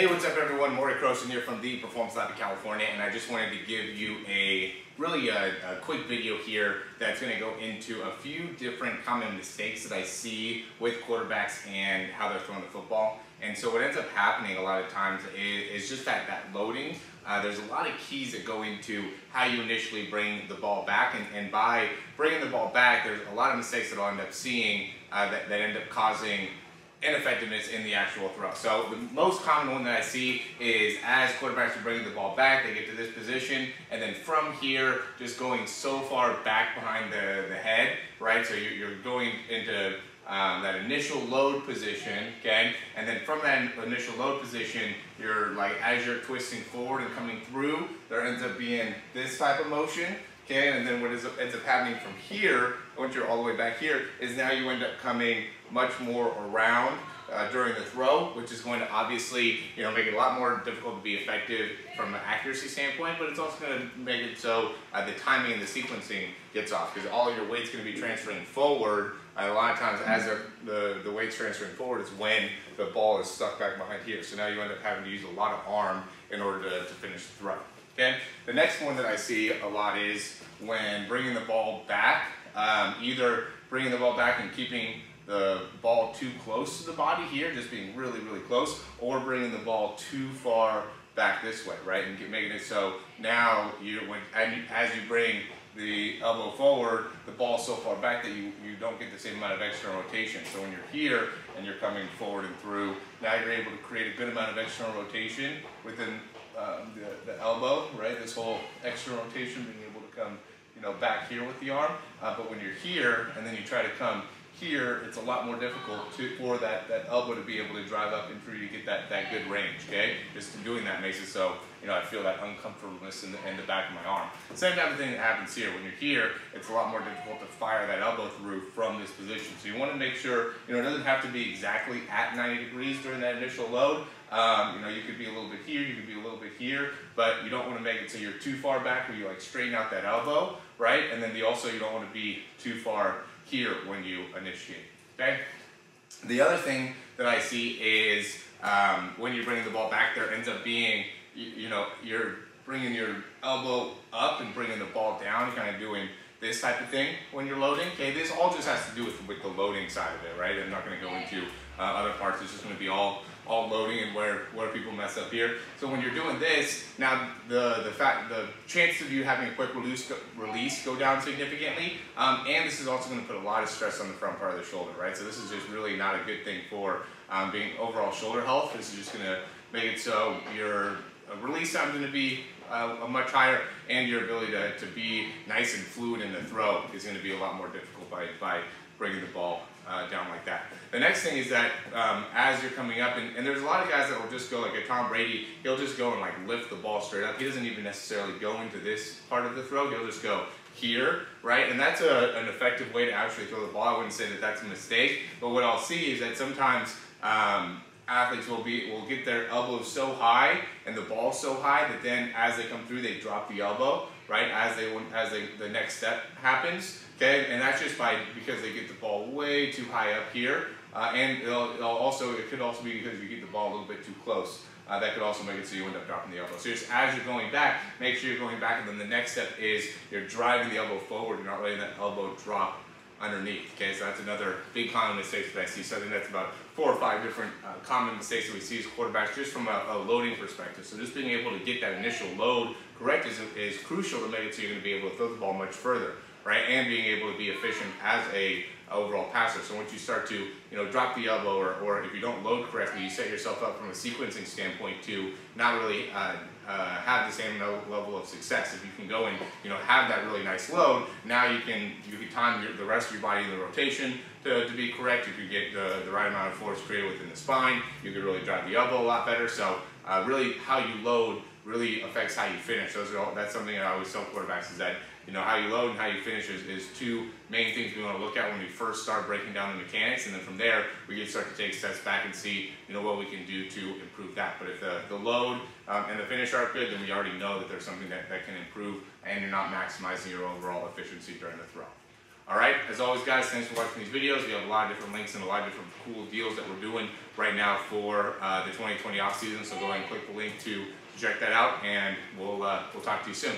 Hey, what's up everyone? Morey Croson here from the Performance Lab in California, and I just wanted to give you a quick video here that's going to go into a few different common mistakes that I see with quarterbacks and how they're throwing the football. And so what ends up happening a lot of times is just that loading. There's a lot of keys that go into how you initially bring the ball back, and by bringing the ball back, there's a lot of mistakes that I'll end up seeing that end up causing ineffectiveness in the actual throw. So the most common one that I see is as quarterbacks are bringing the ball back, they get to this position, and then from here, just going so far back behind the head, right? So you're going into that initial load position, okay? And then from that initial load position, you're like, as you're twisting forward and coming through, there ends up being this type of motion, okay? And then what ends up happening from here, once you're all the way back here, is now you end up coming much more around during the throw, which is going to obviously, make it a lot more difficult to be effective from an accuracy standpoint, but it's also going to make it so the timing and the sequencing gets off, because all of your weight's going to be transferring forward. A lot of times as the weight's transferring forward is when the ball is stuck back behind here. So now you end up having to use a lot of arm in order to finish the throw. Okay? The next one that I see a lot is when bringing the ball back, either bringing the ball back and keeping the ball too close to the body here, just being really, really close, or bringing the ball too far back this way, right? And making it so now as you bring the elbow forward, the ball's so far back that you don't get the same amount of external rotation. So when you're here and you're coming forward and through, now you're able to create a good amount of external rotation within the elbow, right? This whole external rotation, being able to come back here with the arm. But when you're here and then you try to come here, it's a lot more difficult for that elbow to be able to drive up and through to get that good range, okay? Just doing that makes it so, I feel that uncomfortableness in the back of my arm. Same type of thing that happens here. When you're here, it's a lot more difficult to fire that elbow through from this position. So you want to make sure, it doesn't have to be exactly at 90 degrees during that initial load. You could be a little bit here, you could be a little bit here, but you don't want to make it so you're too far back where you straighten out that elbow, right? And then you don't want to be too far here when you initiate, okay? The other thing that I see is when you're bringing the ball back, there ends up being, you're bringing your elbow up and bringing the ball down, kind of doing this type of thing when you're loading, okay? This all just has to do with the loading side of it, right? I'm not going to go into other parts. It's just going to be all loading and where people mess up here. So when you're doing this, now the chance of you having a quick release go down significantly, and this is also going to put a lot of stress on the front part of the shoulder, right? So this is just really not a good thing for being overall shoulder health. This is just going to make it so your release time is going to be much higher, and your ability to be nice and fluid in the throw is going to be a lot more difficult by bringing the ball down like that. The next thing is that as you're coming up, and there's a lot of guys that will just go like a Tom Brady, he'll just go and lift the ball straight up. He doesn't even necessarily go into this part of the throw, he'll just go here, right? And that's an effective way to actually throw the ball. I wouldn't say that that's a mistake, but what I'll see is that sometimes athletes will get their elbows so high and the ball so high that then as they come through, they drop the elbow, right? As the next step happens, okay? And that's just because they get the ball way too high up here, and it could also be because you get the ball a little bit too close. That could also make it so you end up dropping the elbow. So just as you're going back, make sure you're going back, and then the next step is you're driving the elbow forward. You're not letting that elbow drop underneath, okay? So that's another big common mistake that I see. So I think that's about 4 or 5 different common mistakes that we see as quarterbacks just from a loading perspective. So just being able to get that initial load correct is crucial to make it so you're going to be able to throw the ball much further, right? And being able to be efficient as a overall passer. So once you start to drop the elbow, or if you don't load correctly, you set yourself up from a sequencing standpoint to not really have the same level of success. If you can go and have that really nice load, now you can time the rest of your body in the rotation to be correct. You could get the right amount of force created within the spine. You could really drive the elbow a lot better. So really how you load really affects how you finish. That's something I always tell quarterbacks is that how you load and how you finish is 2 main things we want to look at when we first start breaking down the mechanics, and then from there we can start to take steps back and see what we can do to improve that. But if the load and the finish aren't good, then we already know that there's something that can improve, and you're not maximizing your overall efficiency during the throw. All right, as always guys, thanks for watching these videos. We have a lot of different links and a lot of different cool deals that we're doing right now for the 2020 off season. So go ahead and click the link to check that out, and we'll talk to you soon.